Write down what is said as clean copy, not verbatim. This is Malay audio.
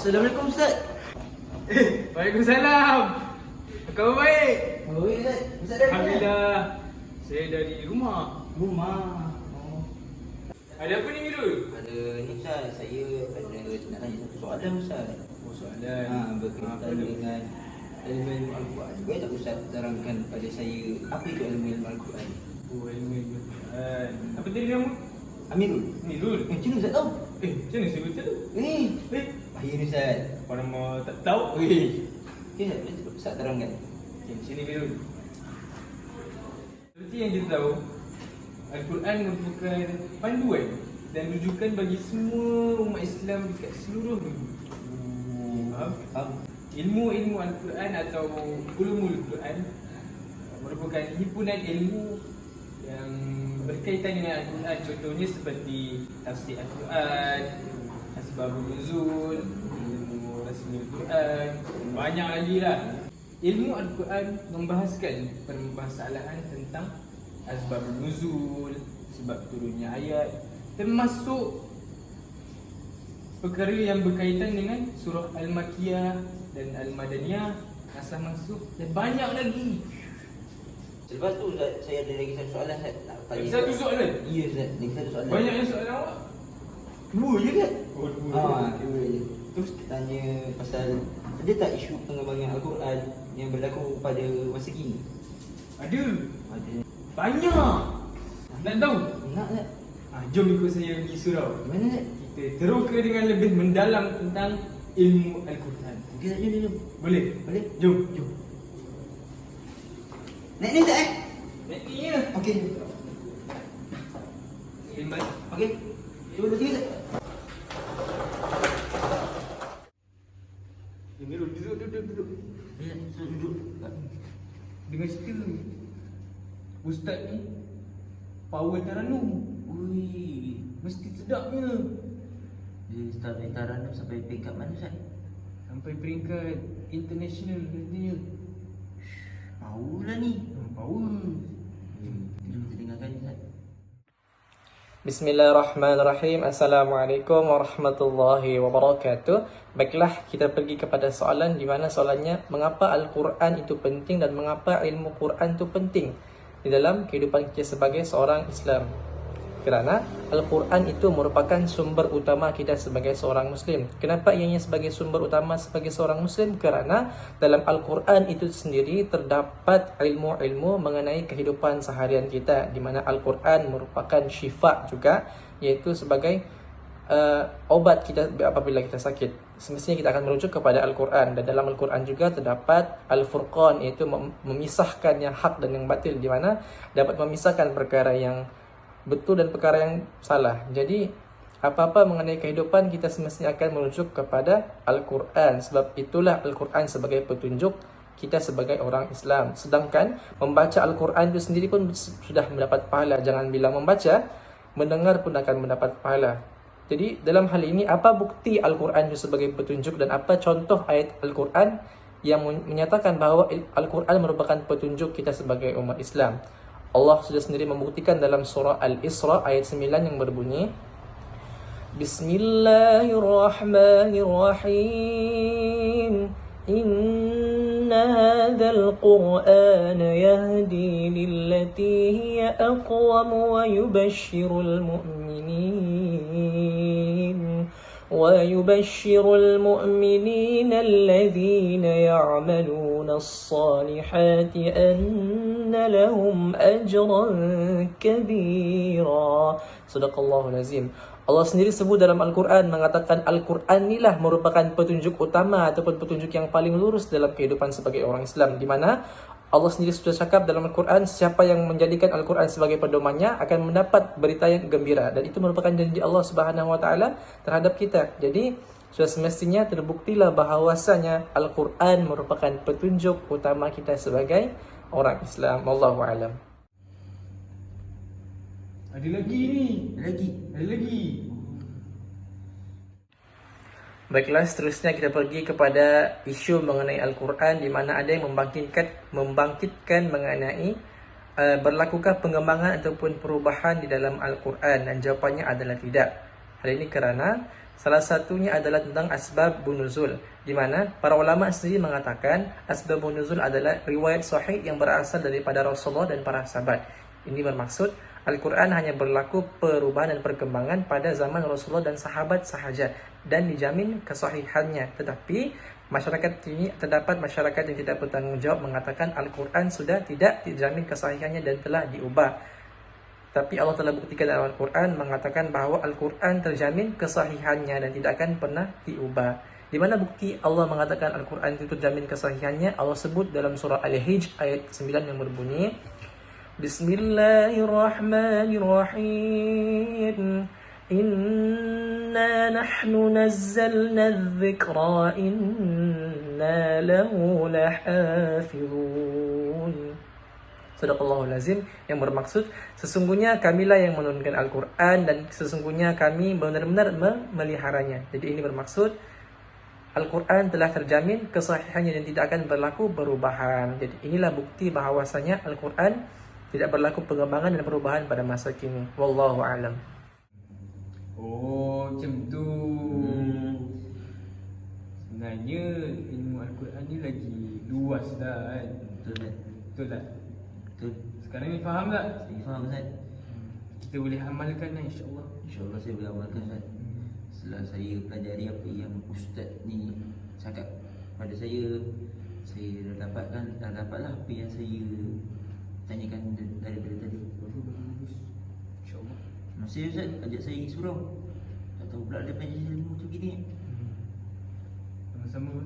Assalamualaikum Ustaz. Waalaikumsalam. Kau baik? Baik Ustaz. Ustaz dari mana? Alhamdulillah. Saya dari rumah. Rumah. Oh. Ada apa ni Mirul? Ada ni Ustaz, saya ada nak tanya satu soalan Ustaz. Oh, soalan. Berkaitan dengan ilmu Al-Quran. Boleh tak Ustaz terangkan pada saya apa itu ilmu Al-Quran? Oh, ilmu Al-Quran. Apa tadi nama? Amirul. Mirul. Macam mana Ustaz tahu? Macam mana saya baca tu? Bahaya ni Ustaz. Orang mau tak tahu. Okay Ustaz terangkan. Okay, sini Mirul. Seperti yang kita tahu, Al-Quran merupakan panduan dan rujukan bagi semua umat Islam dekat seluruh dunia. Faham? Ilmu-ilmu Al-Quran atau ulumul Quran merupakan himpunan ilmu yang berkaitan dengan Al-Quran. Contohnya seperti tafsir Al-Quran, asbabun nuzul, ilmu rasmi Al-Quran, banyak lagi lah. Ilmu Al-Quran membahaskan permasalahan tentang asbabun nuzul, sebab turunnya ayat, termasuk perkara yang berkaitan dengan surah Al-Makiyah dan Al-Madaniyah, asal masuk dan banyak lagi. Selepas tu Ustaz, saya ada lagi satu soalan Ustaz. Nak tanya. Satu soalan? Ya Ustaz, lagi satu soalan. Banyaknya soalan awak? Dua je kan? Oh, dua. Dua je. Terus tanya pasal ada tak isu pengembangan Al-Quran yang berlaku pada masa kini? Ada. Ada. Banyak. Nak tahu? Nak tak? Jom ikut saya pergi surau. Mana tak? Kita teroka dengan lebih mendalam tentang ilmu Al-Quran. Okey tak, jom. Boleh? Boleh? Jom. Naik ni tak Naik ni ya. Okey. Limbat. Okey. Cuba duduk sini Ustaz. Mirul, duduk. Ya, Ustaz duduk. Dengar cerita. Ustaz ni power Taranum. Ui. Mesti sedapnya. Dia start dari Taranum sampai peringkat mana Ustaz? Sampai peringkat international katanya. Power lah ni. Power. Jom kita dengarkan Ustaz. Bismillahirrahmanirrahim. Assalamualaikum warahmatullahi wabarakatuh. Baiklah, kita pergi kepada soalan di mana soalannya, mengapa Al-Quran itu penting dan mengapa ilmu Quran itu penting di dalam kehidupan kita sebagai seorang Islam. Kerana Al-Quran itu merupakan sumber utama kita sebagai seorang Muslim. Kenapa ianya sebagai sumber utama sebagai seorang Muslim? Kerana dalam Al-Quran itu sendiri terdapat ilmu-ilmu mengenai kehidupan seharian kita, di mana Al-Quran merupakan syifa juga, iaitu sebagai obat kita apabila kita sakit. Semestinya kita akan merujuk kepada Al-Quran, dan dalam Al-Quran juga terdapat Al-Furqan, iaitu memisahkan yang hak dan yang batil, di mana dapat memisahkan perkara yang betul dan perkara yang salah. Jadi apa-apa mengenai kehidupan kita semestinya akan merujuk kepada Al-Quran. Sebab itulah Al-Quran sebagai petunjuk kita sebagai orang Islam. Sedangkan membaca Al-Quran itu sendiri pun sudah mendapat pahala. Jangan bilang membaca, mendengar pun akan mendapat pahala. Jadi dalam hal ini, apa bukti Al-Quran itu sebagai petunjuk dan apa contoh ayat Al-Quran yang menyatakan bahawa Al-Quran merupakan petunjuk kita sebagai umat Islam? Allah sudah sendiri membuktikan dalam surah Al-Isra ayat 9 yang berbunyi, Bismillahirrahmanirrahim. Inna hadzal Qur'ana yahdi lillati hiya aqwam wa yubashshirul mu'minin ويبشر المؤمنين الذين يعملون الصالحات أن لهم أجرا كبيرا. Sadaqallahul Azim. Allah sendiri sebut dalam Al-Quran, mengatakan Al-Quran inilah merupakan petunjuk utama ataupun petunjuk yang paling lurus dalam kehidupan sebagai orang Islam, di mana Allah sendiri sudah cakap dalam Al-Quran, siapa yang menjadikan Al-Quran sebagai pedomannya akan mendapat berita yang gembira, dan itu merupakan janji Allah Subhanahu Wa Taala terhadap kita. Jadi sudah semestinya terbuktilah bahawasanya Al-Quran merupakan petunjuk utama kita sebagai orang Islam. Wallahu a'lam. Ada lagi ni. Ada lagi. Baiklah, seterusnya kita pergi kepada isu mengenai Al-Quran, di mana ada yang membangkitkan mengenai berlakukah pengembangan ataupun perubahan di dalam Al-Quran, dan jawapannya adalah tidak. Hal ini kerana salah satunya adalah tentang asbabun nuzul, di mana para ulama sendiri mengatakan asbabun nuzul adalah riwayat sahih yang berasal daripada Rasulullah dan para sahabat. Ini bermaksud Al-Quran hanya berlaku perubahan dan perkembangan pada zaman Rasulullah dan sahabat sahaja dan dijamin kesahihannya. Tetapi masyarakat ini terdapat masyarakat yang tidak bertanggung jawab mengatakan Al-Quran sudah tidak dijamin kesahihannya dan telah diubah. Tapi Allah telah buktikan dalam Al-Quran mengatakan bahawa Al-Quran terjamin kesahihannya dan tidak akan pernah diubah. Di mana bukti Allah mengatakan Al-Quran itu terjamin kesahihannya? Allah sebut dalam surah Al-Hijr ayat 9 yang berbunyi, Bismillahirrahmanirrahim. Inna nahnu nazzalna adh-dhikra wa inna lahu lahafizun. Sadaqallahul azim, yang bermaksud sesungguhnya kamilah yang menurunkan Al-Quran dan sesungguhnya kami benar-benar memeliharanya. Jadi ini bermaksud Al-Quran telah terjamin kesahihannya dan tidak akan berlaku perubahan. Jadi inilah bukti bahawasanya Al-Quran tidak berlaku pengembangan dan perubahan pada masa kini. Wallahu a'lam. Oh, macam tu. Sebenarnya ilmu Al-Quran ni lagi luas dah kan. Betul tak? Betul tak? Betul. Sekarang ni faham tak? Saya faham Ustaz. Kita boleh amalkan lah insya-Allah. InsyaAllah saya boleh amalkan Ustaz. Setelah saya pelajari apa yang Ustaz ni cakap pada saya dah dapatlah apa yang saya tanyakan daripada tadi. Bagus. InsyaAllah. Masih Ustaz ajak saya pergi surau. Tak tahu pula dia panjang ilmu tu gini. Sama-sama.